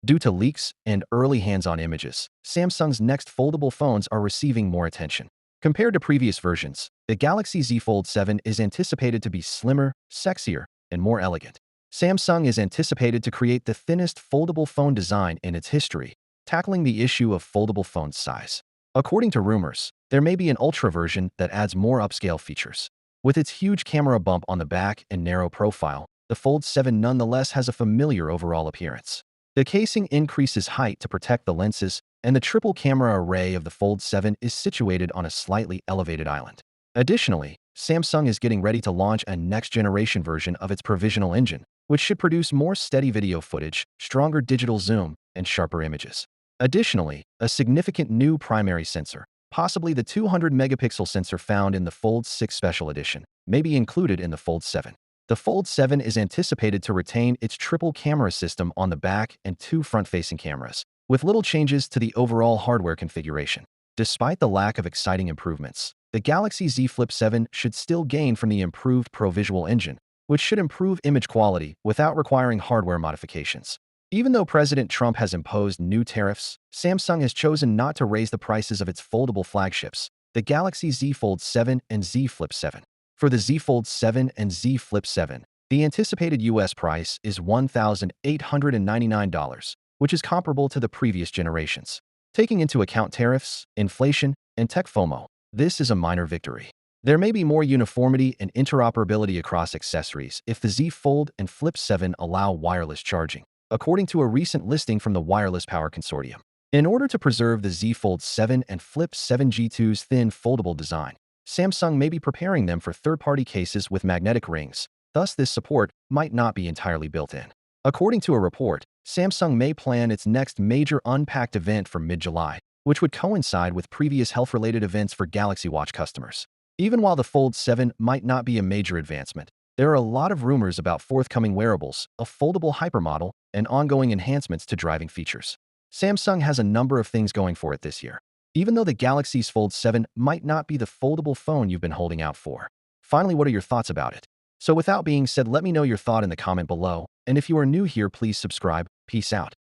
Due to leaks and early hands-on images, Samsung's next foldable phones are receiving more attention. Compared to previous versions, the Galaxy Z Fold 7 is anticipated to be slimmer, sexier, and more elegant. Samsung is anticipated to create the thinnest foldable phone design in its history, tackling the issue of foldable phone size. According to rumors, there may be an Ultra version that adds more upscale features. With its huge camera bump on the back and narrow profile, the Fold 7 nonetheless has a familiar overall appearance. The casing increases height to protect the lenses, and the triple camera array of the Fold 7 is situated on a slightly elevated island. Additionally, Samsung is getting ready to launch a next-generation version of its provisional engine, which should produce more steady video footage, stronger digital zoom, and sharper images. Additionally, a significant new primary sensor, possibly the 200-megapixel sensor found in the Fold 6 Special Edition, may be included in the Fold 7. The Fold 7 is anticipated to retain its triple camera system on the back and two front-facing cameras, with little changes to the overall hardware configuration. Despite the lack of exciting improvements, the Galaxy Z Flip 7 should still gain from the improved ProVisual engine, which should improve image quality without requiring hardware modifications. Even though President Trump has imposed new tariffs, Samsung has chosen not to raise the prices of its foldable flagships, the Galaxy Z Fold 7 and Z Flip 7. For the Z Fold 7 and Z Flip 7, the anticipated US price is $1,899, which is comparable to the previous generations. Taking into account tariffs, inflation, and tech FOMO, this is a minor victory. There may be more uniformity and interoperability across accessories if the Z Fold and Flip 7 allow wireless charging, according to a recent listing from the Wireless Power Consortium. In order to preserve the Z Fold 7 and Flip 7 G2's thin foldable design, Samsung may be preparing them for third-party cases with magnetic rings, thus this support might not be entirely built in. According to a report, Samsung may plan its next major unpacked event for mid-July, which would coincide with previous health-related events for Galaxy Watch customers. Even while the Fold 7 might not be a major advancement, there are a lot of rumors about forthcoming wearables, a foldable hypermodel, and ongoing enhancements to driving features. Samsung has a number of things going for it this year, even though the Galaxy's Fold 7 might not be the foldable phone you've been holding out for. Finally, what are your thoughts about it? So without being said, let me know your thought in the comment below, and if you are new here, please subscribe. Peace out.